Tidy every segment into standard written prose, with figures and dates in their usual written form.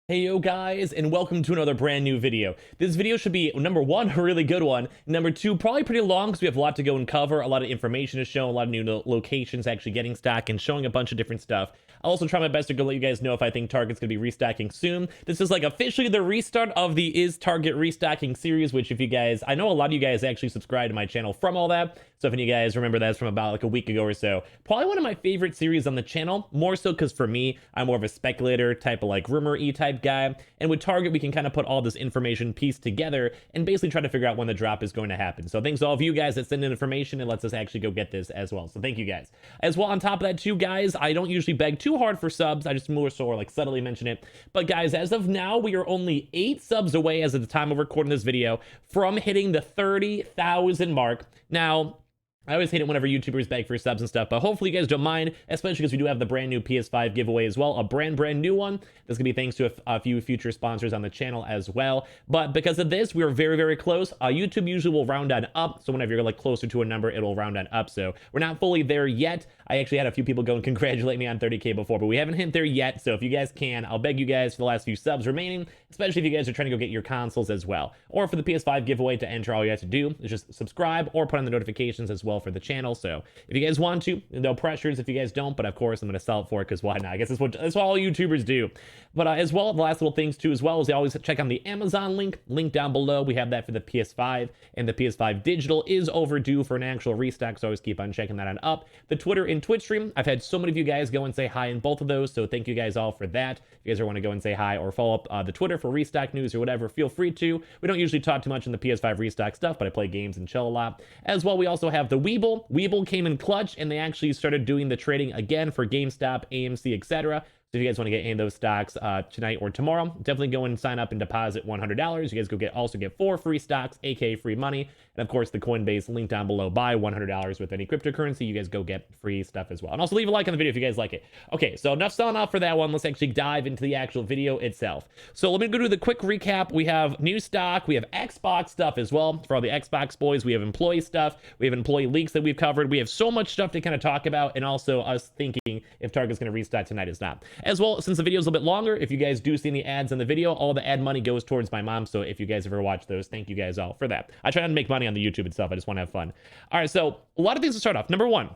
Hey yo guys, and welcome to another brand new video. This video should be, number one, a really good one. Number two, probably pretty long because we have a lot to go and cover, a lot of information to show, a lot of new locations actually getting stock and showing a bunch of different stuff. I'll also try my best to go let you guys know if I think Target's going to be restocking soon. This is like officially the restart of the Is Target Restocking series, which if you guys, I know a lot of you guys actually subscribe to my channel from all that. So if any of you guys remember, that's from about like a week ago or so. Probably one of my favorite series on the channel, more so because for me, I'm more of a speculator type of like rumor-y type guy. And with Target, we can kind of put all this information pieced together and basically try to figure out when the drop is going to happen. So thanks to all of you guys that send in information and lets us actually go get this as well. So thank you guys. As well, on top of that too, guys, I don't usually beg too hard for subs. I just more so like subtly mention it. But guys, as of now, we are only 8 subs away as of the time of recording this video from hitting the 30,000 mark. Now, I always hate it whenever YouTubers beg for subs and stuff, but hopefully you guys don't mind, especially because we do have the brand new PS5 giveaway as well, a brand new one. That's gonna be thanks to a few future sponsors on the channel as well. But because of this, we are very, very close. YouTube usually will round on up, so whenever you're like closer to a number, it'll round on up. So we're not fully there yet. I actually had a few people go and congratulate me on 30K before, but we haven't hit there yet. So if you guys can, I'll beg you guys for the last few subs remaining, especially if you guys are trying to go get your consoles as well. Or for the PS5 giveaway to enter, all you have to do is just subscribe or put on the notifications as well for the channel. So if you guys want to, no pressures if you guys don't, but of course I'm going to sell it for it because why not? I guess that's what all YouTubers do. But as well, the last little things too as well is they always check on the Amazon link down below. We have that for the PS5, and the PS5 Digital is overdue for an actual restock, so always keep on checking that on up. The Twitter and Twitch stream, I've had so many of you guys go and say hi in both of those, so thank you guys all for that. If you guys want to go and say hi or follow up the Twitter for restock news or whatever, feel free to. We don't usually talk too much in the PS5 restock stuff, but I play games and chill a lot. As well, we also have the Weeble. Weeble came in clutch, and they actually started doing the trading again for GameStop, AMC, etc. So if you guys want to get any of those stocks tonight or tomorrow, definitely go and sign up and deposit $100. You guys also get 4 free stocks, aka free money. And of course, the Coinbase link down below, buy $100 with any cryptocurrency. You guys go get free stuff as well. And also leave a like on the video if you guys like it. Okay, so enough selling off for that one. Let's actually dive into the actual video itself. So let me go do the quick recap. We have new stock. We have Xbox stuff as well. For all the Xbox boys, we have employee stuff. We have employee leaks that we've covered. We have so much stuff to kind of talk about, and also us thinking if Target's going to restock tonight is not. As well, since the video is a little bit longer, if you guys do see any ads in the video, all the ad money goes towards my mom. So if you guys ever watch those, thank you guys all for that. I try not to make money on the YouTube itself. I just want to have fun. All right, so a lot of things to start off. Number one,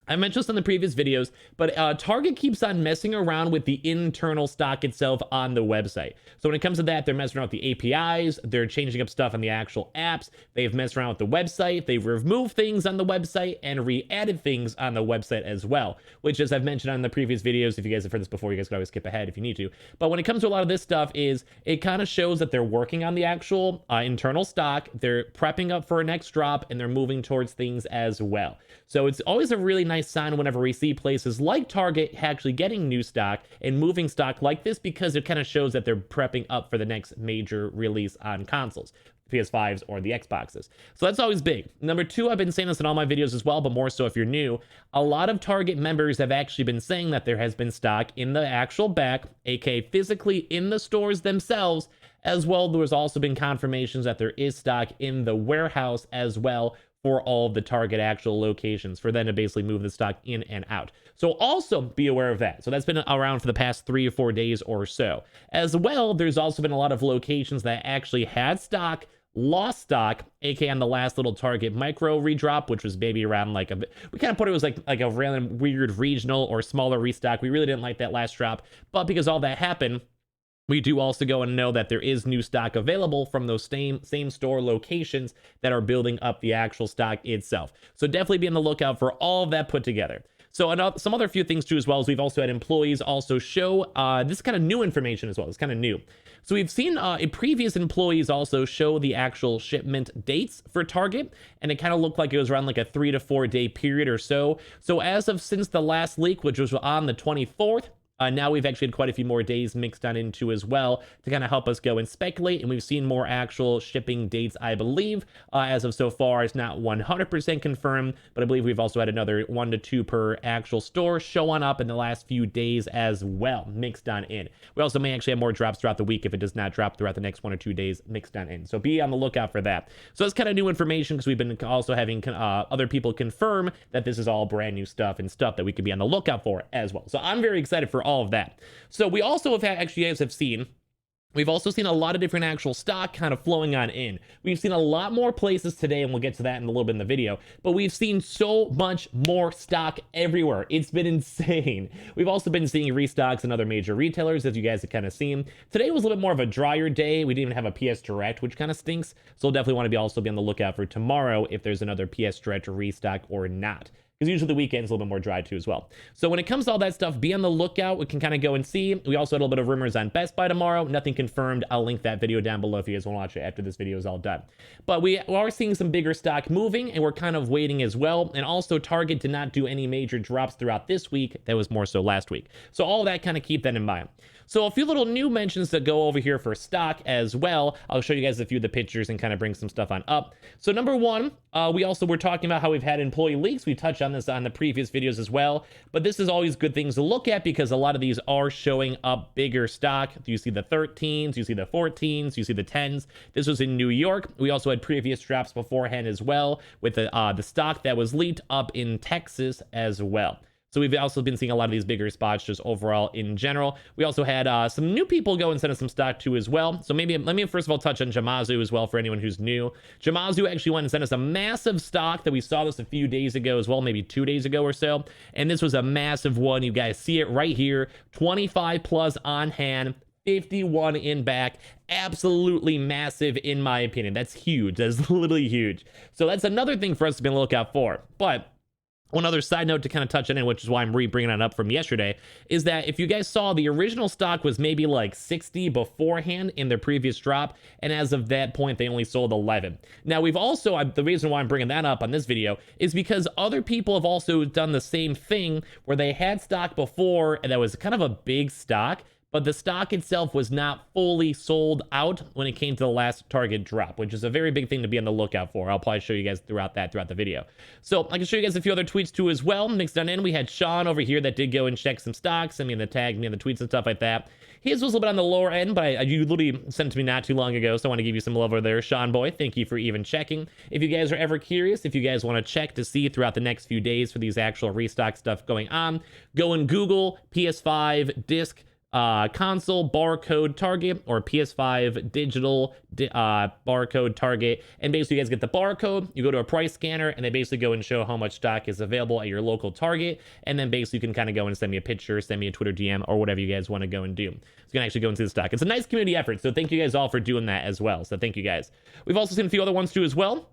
I mentioned this in the previous videos, but Target keeps on messing around with the internal stock itself on the website. So when it comes to that, they're messing around with the APIs, they're changing up stuff on the actual apps, they've messed around with the website, they've removed things on the website and re-added things on the website as well, which, as I've mentioned on the previous videos, if you guys have heard this before, you guys can always skip ahead if you need to. But when it comes to a lot of this stuff, it kind of shows that they're working on the actual internal stock, they're prepping up for a next drop, and they're moving towards things as well. So it's always a really nice sign whenever we see places like Target actually getting new stock and moving stock like this, because it kind of shows that they're prepping up for the next major release on consoles, PS5s or the Xboxes. So that's always big. Number two, I've been saying this in all my videos as well, but more so if you're new, a lot of Target members have actually been saying that there has been stock in the actual back, aka physically in the stores themselves. As well, there's also been confirmations that there is stock in the warehouse as well, for all of the Target actual locations, for them to basically move the stock in and out. So also be aware of that. So that's been around for the past 3 or 4 days or so. As well, there's also been a lot of locations that actually had stock, lost stock, aka on the last little Target micro redrop, which was maybe around like we kind of put it was like a random weird regional or smaller restock. We really didn't like that last drop, but because all that happened, we do also go and know that there is new stock available from those same store locations that are building up the actual stock itself. So definitely be on the lookout for all of that put together. So some other few things too as well, is we've also had employees also show this is kind of new information as well. It's kind of new. So we've seen previous employees also show the actual shipment dates for Target, and it kind of looked like it was around like a 3 to 4 day period or so. So since the last leak, which was on the 24th, now we've actually had quite a few more days mixed on into as well to kind of help us go and speculate, and we've seen more actual shipping dates, I believe. As of so far, it's not 100% confirmed, but I believe we've also had another 1 to 2 per actual store showing up in the last few days as well, mixed on in. We also may actually have more drops throughout the week if it does not drop throughout the next 1 or 2 days mixed on in. So be on the lookout for that. So that's kind of new information, because we've been also having other people confirm that this is all brand new stuff and stuff that we could be on the lookout for as well. So I'm very excited for all of that. So we also have actually, guys have seen We've also seen a lot of different actual stock kind of flowing on in. We've seen a lot more places today, and we'll get to that in a little bit in the video, but we've seen so much more stock everywhere. It's been insane. We've also been seeing restocks in other major retailers, as you guys have kind of seen. Today was a little bit more of a drier day. We didn't even have a PS Direct, which kind of stinks. So we'll definitely want to also be on the lookout for tomorrow if there's another PS Direct restock or not, because usually the weekend's a little bit more dry too as well. So when it comes to all that stuff, be on the lookout. We can kind of go and see. We also had a little bit of rumors on Best Buy tomorrow. Nothing confirmed. I'll link that video down below if you guys want to watch it after this video is all done. But we are seeing some bigger stock moving, and we're kind of waiting as well. And also Target did not do any major drops throughout this week. That was more so last week. So all that, kind of keep that in mind. So a few little new mentions that go over here for stock as well. I'll show you guys a few of the pictures and kind of bring some stuff on up. So number one, we also were talking about how we've had employee leaks. We touched on this on the previous videos as well, but this is always good things to look at because a lot of these are showing up bigger stock. You see the 13s, you see the 14s, you see the 10s. This was in New York. We also had previous drops beforehand as well with the stock that was leaked up in Texas as well. So we've also been seeing a lot of these bigger spots just overall in general. We also had some new people go and send us some stock too as well. So maybe let me first of all touch on Jamazu as well for anyone who's new. Jamazu actually went and sent us a massive stock that we saw this a few days ago as well, maybe 2 days ago or so. And this was a massive one. You guys see it right here, 25 plus on hand, 51 in back. Absolutely massive in my opinion. That's huge. That's literally huge. So that's another thing for us to be on the lookout for. But one other side note to kind of touch on, which is why I'm bringing it up from yesterday, is that if you guys saw, the original stock was maybe like 60 beforehand in their previous drop, and as of that point, they only sold 11. Now, we've also, the reason why I'm bringing that up on this video is because other people have also done the same thing where they had stock before, and that was kind of a big stock, but the stock itself was not fully sold out when it came to the last Target drop, which is a very big thing to be on the lookout for. I'll probably show you guys throughout the video. So I can show you guys a few other tweets too as well. Mixed on in, we had Sean over here that did go and check some stocks, send me the tag me in the tweets and stuff like that. His was a little bit on the lower end, but you literally sent it to me not too long ago, so I want to give you some love over there, Sean boy. Thank you for even checking. If you guys are ever curious, if you guys want to check to see throughout the next few days for these actual restock stuff going on, go and Google PS5 disc console barcode Target or PS5 digital barcode Target, and basically you guys get the barcode, you go to a price scanner, and they basically go and show how much stock is available at your local Target, and then basically you can kind of go and send me a picture, send me a Twitter DM, or whatever you guys want to go and do. So you can actually go and see the stock. It's a nice community effort, so thank you guys all for doing that as well. So thank you guys. We've also seen a few other ones too as well.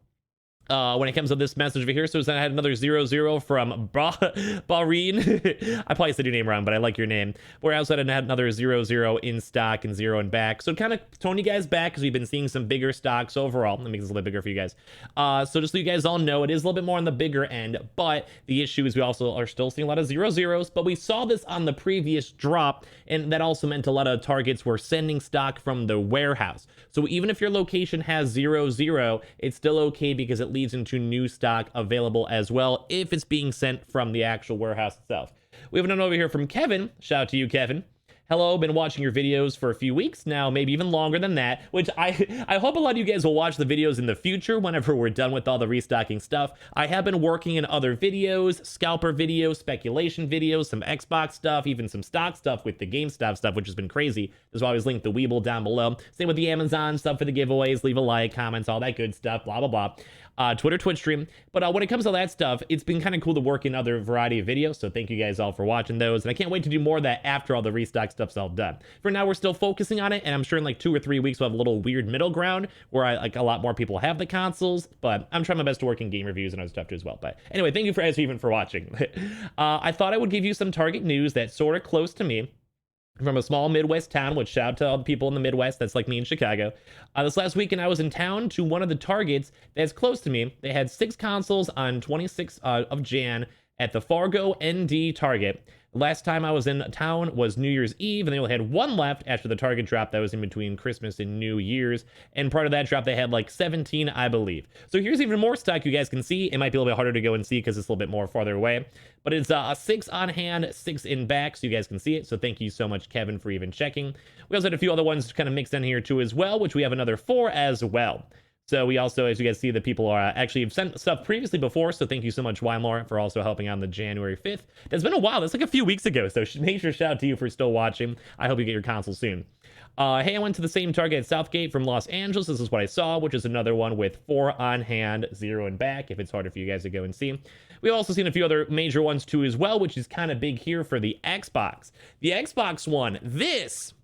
When it comes to this message over here, so I had another 00 from Bahrain. I probably said your name wrong, but I like your name. Where I also had another 00 in stock and 0 in back. So kind of tone you guys back because we've been seeing some bigger stocks overall. Let me make this a little bit bigger for you guys. So just so you guys all know, it is a little bit more on the bigger end, but the issue is we also are still seeing a lot of 00s, but we saw this on the previous drop, and that also meant a lot of targets were sending stock from the warehouse. So even if your location has 00, it's still okay because it leads into new stock available as well if it's being sent from the actual warehouse itself. We have another over here from Kevin. Shout out to you, Kevin. Hello, been watching your videos for a few weeks now, maybe even longer than that, which I hope a lot of you guys will watch the videos in the future whenever we're done with all the restocking stuff. I have been working in other videos, scalper videos, speculation videos, some Xbox stuff, even some stock stuff with the GameStop stuff, which has been crazy. That's why I always link the Weeble down below. Same with the Amazon stuff for the giveaways, leave a like, comments, all that good stuff, blah, blah, blah. Twitter, Twitch stream. But when it comes to that stuff, it's been kind of cool to work in other variety of videos. So thank you guys all for watching those. And I can't wait to do more of that after all the restock stuff's all done. For now, we're still focusing on it. And I'm sure in like 2 or 3 weeks, we'll have a little weird middle ground where a lot more people have the consoles. But I'm trying my best to work in game reviews and other stuff too as well. But anyway, thank you for watching. I thought I would give you some Target news that's sort of close to me. From a small Midwest town, which shout out to all the people in the Midwest, that's like me in Chicago. This last weekend, I was in town to one of the Targets that's close to me. They had 6 consoles on 26th of Jan at the Fargo ND Target. Last time I was in town was New Year's Eve, and they only had 1 left after the Target drop that was in between Christmas and New Year's. And part of that drop, they had like 17, I believe. So here's even more stock you guys can see. It might be a little bit harder to go and see because it's a little bit more farther away. But it's a 6 on hand, 6 in back, so you guys can see it. So thank you so much, Kevin, for even checking. We also had a few other ones kind of mixed in here too as well, which we have another 4 as well. So we also, as you guys see, the people are actually have sent stuff previously before. So thank you so much, Weimar, for also helping on the January 5th. That's been a while. That's like a few weeks ago. So make sure shout out to you for still watching. I hope you get your console soon. Hey, I went to the same Target at Southgate from Los Angeles. This is what I saw, which is another one with 4 on hand, 0 in back, if it's harder for you guys to go and see. We've also seen a few other major ones too as well, which is kind of big here for the Xbox. The Xbox One, this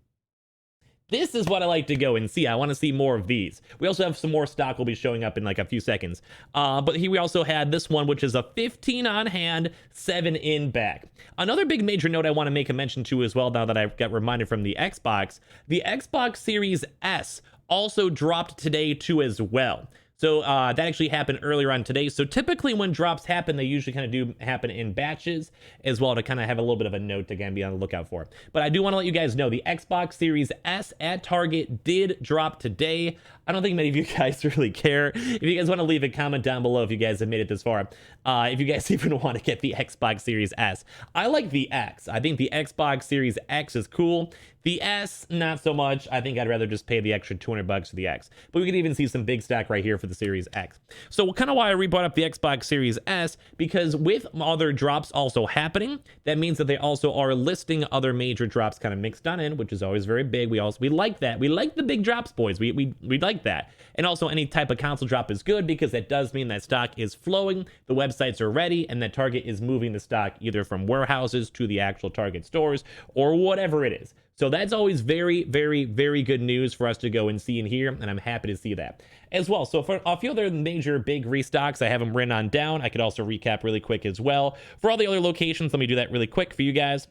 is what I like to go and see. I want to see more of these. We also have some more stock will be showing up in like a few seconds. But here we also had this one, which is a 15 on hand, 7 in back. Another big major note I want to make a mention to as well, now that I've got reminded from the Xbox Series S also dropped today too as well. So that actually happened earlier on today. So typically when drops happen, they usually kind of do happen in batches as well, to kind of have a little bit of a note to again be on the lookout for. But I do want to let you guys know the Xbox Series S at Target did drop today. I don't think many of you guys really care. If you guys want to leave a comment down below if you guys have made it this far, if you guys even want to get the Xbox Series S. I like the X. I think the Xbox Series X is cool. The S, not so much. I think I'd rather just pay the extra $200 for the X. But we could even see some big stack right here for the Series X. So kind of why I rebrought up the Xbox Series S, because with other drops also happening, that means that they also are listing other major drops kind of mixed on in, which is always very big. We like that. We like the big drops, boys. We like that. And also any type of console drop is good, because that does mean that stock is flowing, the websites are ready, and that Target is moving the stock either from warehouses to the actual Target stores or whatever it is. So that's always very, very, very good news for us to go and see in here, and I'm happy to see that as well. So for a few other major big restocks, I have them written on down. I could also recap really quick as well. For all the other locations, let me do that really quick for you guys.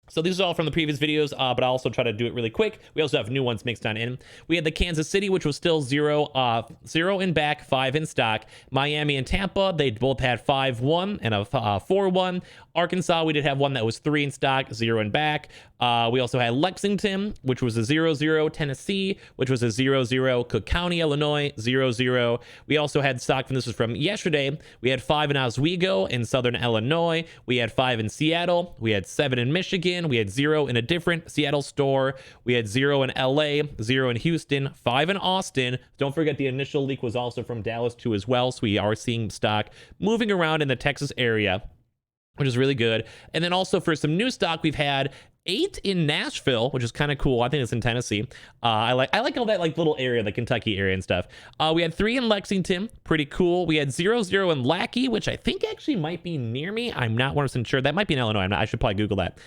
So these are all from the previous videos, but I'll also try to do it really quick. We also have new ones mixed on in. We had the Kansas City, which was still 0 in back, 5 in stock. Miami and Tampa, they both had 5-1 and a 4-1. Arkansas, we did have one that was 3 in stock, 0 in back. We also had Lexington, which was a 0-0. Tennessee, which was a 0-0. Cook County, Illinois, 0-0. We also had stock, and this was from yesterday. We had 5 in Oswego in southern Illinois. We had 5 in Seattle. We had 7 in Michigan. We had 0 in a different Seattle store. We had 0 in LA, 0 in Houston, 5 in Austin. Don't forget the initial leak was also from Dallas too as well. So we are seeing stock moving around in the Texas area, which is really good. And then also for some new stock, we've had 8 in Nashville, which is kind of cool. I think it's in Tennessee. I like all that like little area, the Kentucky area and stuff. We had 3 in Lexington, pretty cool. We had 0-0 in Lackey, which I think actually might be near me. I'm not 100% sure. That might be in Illinois. I should probably Google that.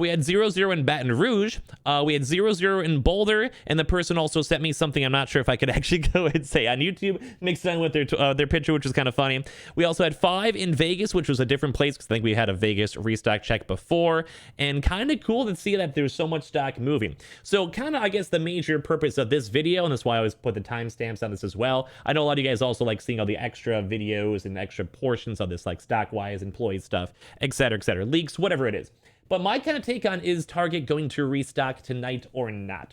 We had 0-0 in Baton Rouge. We had 0-0 in Boulder, and the person also sent me something I'm not sure if I could actually go and say on YouTube, mixed in with their picture, which was kind of funny. We also had 5 in Vegas, which was a different place, because I think we had a Vegas restock check before, and kind of cool to see that there's so much stock moving. So kind of, I guess, the major purpose of this video, and that's why I always put the timestamps on this as well. I know a lot of you guys also like seeing all the extra videos and extra portions of this, like stock-wise, employee stuff, etc., leaks, whatever it is. But my kind of take on, is Target going to restock tonight or not?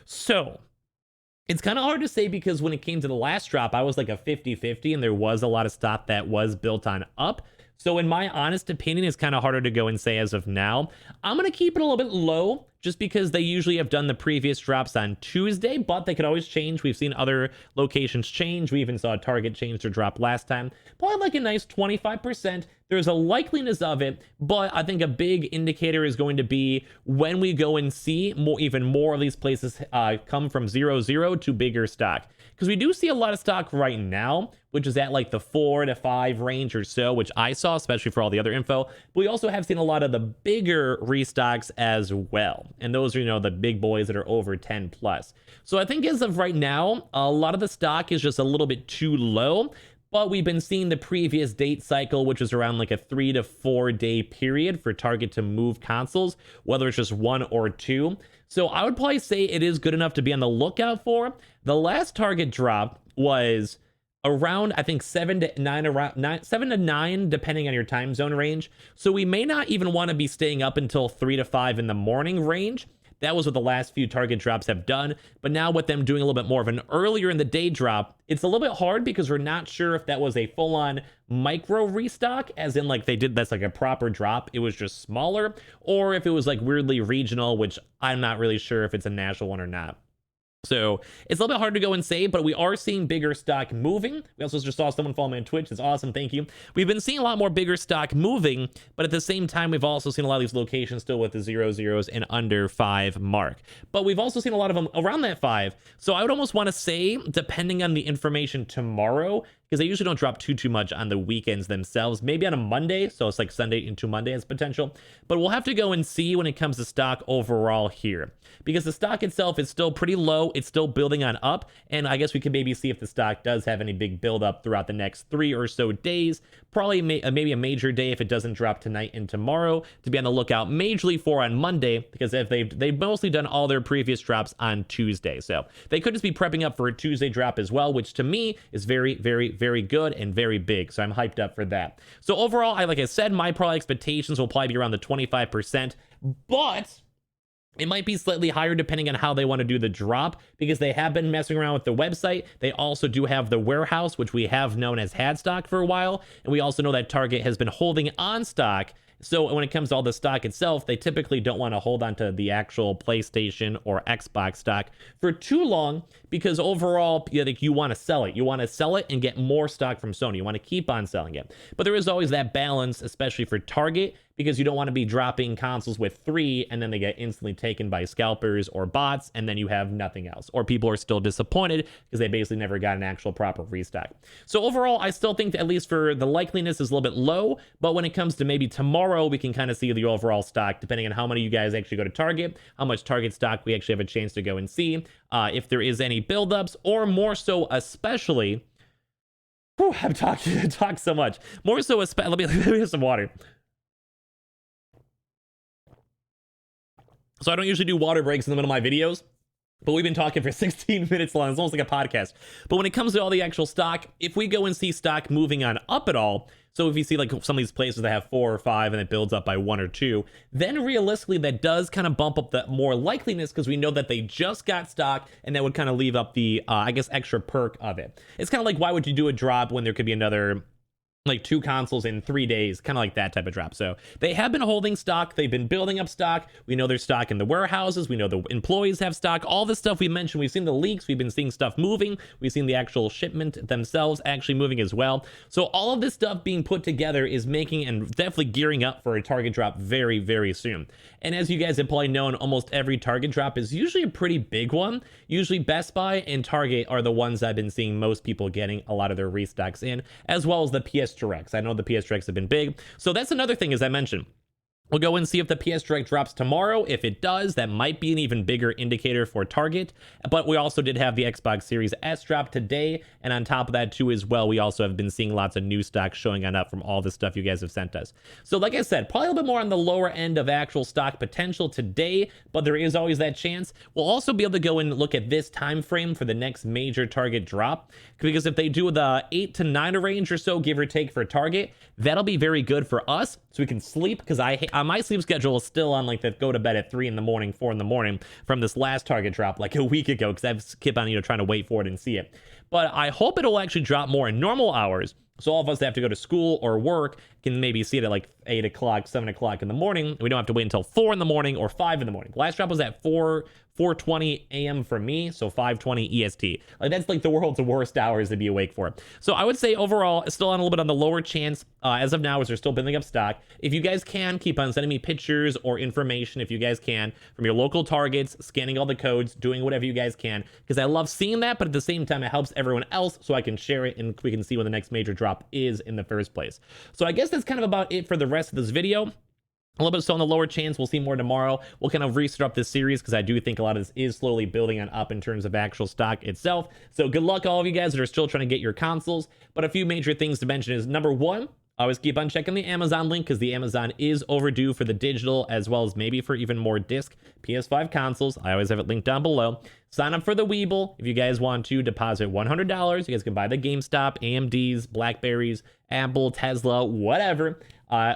So it's kind of hard to say, because when it came to the last drop, I was like a 50-50, and there was a lot of stock that was built on up. So in my honest opinion, it's kind of harder to go and say as of now. I'm going to keep it a little bit low, just because they usually have done the previous drops on Tuesday, but they could always change. We've seen other locations change. We even saw Target change their drop last time. Probably like a nice 25%. There's a likeliness of it, but I think a big indicator is going to be when we go and see even more of these places come from 0-0 to bigger stock. Because we do see a lot of stock right now, which is at like the 4 to 5 range or so, which I saw, especially for all the other info. But we also have seen a lot of the bigger restocks as well. And those are, you know, the big boys that are over 10 plus. So I think as of right now, a lot of the stock is just a little bit too low. But we've been seeing the previous date cycle, which is around like a 3 to 4 day period for Target to move consoles, whether it's just 1 or 2. So I would probably say it is good enough to be on the lookout for. The last Target drop was around, I think, 7 to 9, depending on your time zone range. So we may not even want to be staying up until 3 to 5 in the morning range. That was what the last few Target drops have done. But now with them doing a little bit more of an earlier in the day drop, it's a little bit hard, because we're not sure if that was a full-on micro restock, as in like they did that's like a proper drop, it was just smaller, or if it was like weirdly regional, which I'm not really sure if it's a national one or not. So it's a little bit hard to go and say, but we are seeing bigger stock moving. We also just saw someone follow me on Twitch. It's awesome. Thank you. We've been seeing a lot more bigger stock moving, but at the same time, we've also seen a lot of these locations still with the 0 and under 5 mark. But we've also seen a lot of them around that 5. So I would almost want to say, depending on the information tomorrow, because they usually don't drop too much on the weekends themselves, maybe on a Monday, so it's like Sunday into Monday as potential, but we'll have to go and see when it comes to stock overall here, because the stock itself is still pretty low. It's still building on up, and I guess we can maybe see if the stock does have any big build up throughout the next 3 or so days. Probably maybe a major day if it doesn't drop tonight and tomorrow, to be on the lookout majorly for on Monday, because if they've mostly done all their previous drops on Tuesday, so they could just be prepping up for a Tuesday drop as well, which to me is very good and very big. So I'm hyped up for that. So overall, like I said, my probably expectations will probably be around the 25%, but it might be slightly higher depending on how they want to do the drop, because they have been messing around with the website. They also do have the warehouse, which we have known as had stock for a while. And we also know that Target has been holding on stock. So when it comes to all the stock itself, they typically don't want to hold on to the actual PlayStation or Xbox stock for too long, because overall, you want to sell it. You want to sell it and get more stock from Sony. You want to keep on selling it. But there is always that balance, especially for Target, because you don't want to be dropping consoles with 3 and then they get instantly taken by scalpers or bots, and then you have nothing else, or people are still disappointed because they basically never got an actual proper restock. So overall, I still think that at least for the likeliness is a little bit low, but when it comes to maybe tomorrow, we can kind of see the overall stock depending on how many of you guys actually go to Target, how much Target stock we actually have a chance to go and see, if there is any buildups, or more so especially, I'm talking so much, more so especially, let me have some water. So I don't usually do water breaks in the middle of my videos, but we've been talking for 16 minutes long. It's almost like a podcast. But when it comes to all the actual stock, if we go and see stock moving on up at all, so if you see like some of these places that have 4 or 5 and it builds up by 1 or 2, then realistically that does kind of bump up the more likeliness, because we know that they just got stock, and that would kind of leave up the, I guess, extra perk of it. It's kind of like, why would you do a drop when there could be another, like 2 consoles in 3 days, kind of like that type of drop. So they have been holding stock. They've been building up stock. We know there's stock in the warehouses. We know the employees have stock. All the stuff we mentioned, we've seen the leaks. We've been seeing stuff moving. We've seen the actual shipment themselves actually moving as well. So all of this stuff being put together is making and definitely gearing up for a Target drop very soon. And as you guys have probably known, almost every Target drop is usually a pretty big one. Usually Best Buy and Target are the ones I've been seeing most people getting a lot of their restocks in, as well as the PS Directs. I know the PS Directs have been big. So that's another thing, as I mentioned. We'll go and see if the PS Direct drops tomorrow. If it does, that might be an even bigger indicator for Target. But we also did have the Xbox Series S drop today. And on top of that too as well, we also have been seeing lots of new stock showing on up from all the stuff you guys have sent us. So like I said, probably a little bit more on the lower end of actual stock potential today, but there is always that chance. We'll also be able to go and look at this time frame for the next major Target drop, because if they do the 8 to 9 range or so, give or take, for Target, that'll be very good for us, so we can sleep, because my sleep schedule is still on like the go to bed at 3 in the morning, 4 in the morning from this last Target drop like a week ago, because I've kept on trying to wait for it and see it. But I hope it'll actually drop more in normal hours, so all of us that have to go to school or work can maybe see it at like 8 o'clock, 7 o'clock in the morning. We don't have to wait until 4 in the morning or 5 in the morning. Last drop was at 4:20 a.m. for me, so 5:20 EST. Like, that's like the world's worst hours to be awake for. So I would say overall, still on a little bit on the lower chance as of now, as they're still building up stock. If you guys can, keep on sending me pictures or information, if you guys can, from your local Targets, scanning all the codes, doing whatever you guys can, because I love seeing that, but at the same time, it helps everyone else so I can share it and we can see when the next major drop is in the first place. So I guess that's kind of about it for the rest of this video. A little bit still on the lower chance. We'll see more tomorrow. We'll kind of restart up this series, because I do think a lot of this is slowly building on up in terms of actual stock itself. So good luck, all of you guys that are still trying to get your consoles. But a few major things to mention is, number one, always keep on checking the Amazon link, because the Amazon is overdue for the digital, as well as maybe for even more disc PS5 consoles. I always have it linked down below. Sign up for the Weeble. If you guys want to deposit $100, you guys can buy the GameStop, AMDs, Blackberries, Apple, Tesla, whatever.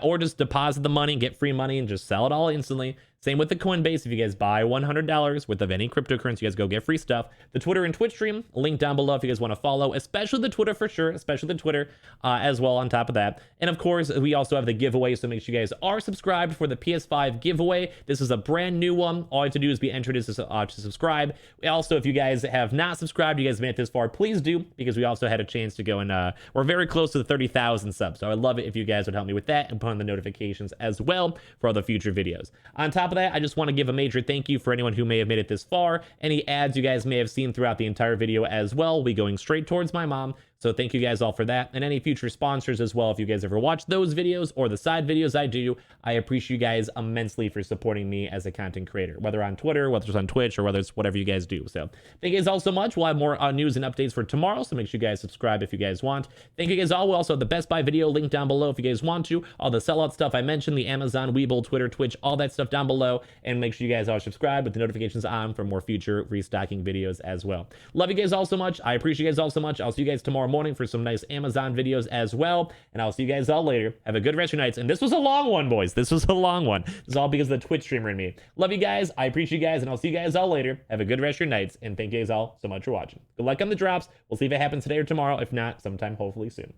Or just deposit the money, get free money, and just sell it all instantly. Same with the Coinbase. If you guys buy $100 worth of any cryptocurrency, you guys go get free stuff. The Twitter and Twitch stream, link down below if you guys want to follow, especially the Twitter for sure, especially the Twitter as well on top of that. And of course, we also have the giveaway, so make sure you guys are subscribed for the PS5 giveaway. This is a brand new one. All you have to do is be entered to subscribe. Also, if you guys have not subscribed, you guys made it this far, please do, because we also had a chance to go and we're very close to the 30,000 subs. So I would love it if you guys would help me with that and put on the notifications as well for all the future videos. On top of that, I just want to give a major thank you for anyone who may have made it this far. Any ads you guys may have seen throughout the entire video as well will be going straight towards my mom. So thank you guys all for that, and any future sponsors as well. If you guys ever watch those videos or the side videos I do, I appreciate you guys immensely for supporting me as a content creator, whether on Twitter, whether it's on Twitch, or whether it's whatever you guys do. So thank you guys all so much. We'll have more news and updates for tomorrow, so make sure you guys subscribe if you guys want. Thank you guys all. We'll also have the Best Buy video link down below if you guys want to. All the sellout stuff I mentioned, the Amazon, Webull, Twitter, Twitch, all that stuff down below. And make sure you guys are subscribed with the notifications on for more future restocking videos as well. Love you guys all so much. I appreciate you guys all so much. I'll see you guys tomorrow morning for some nice Amazon videos as well, and I'll see you guys all later. Have a good rest of your nights. And this was a long one, boys. This was a long one. This is all because of the Twitch streamer and me. Love you guys. I appreciate you guys, and I'll see you guys all later. Have a good rest of your nights, and thank you guys all so much for watching. Good luck on the drops. We'll see if it happens today or tomorrow. If not, sometime hopefully soon.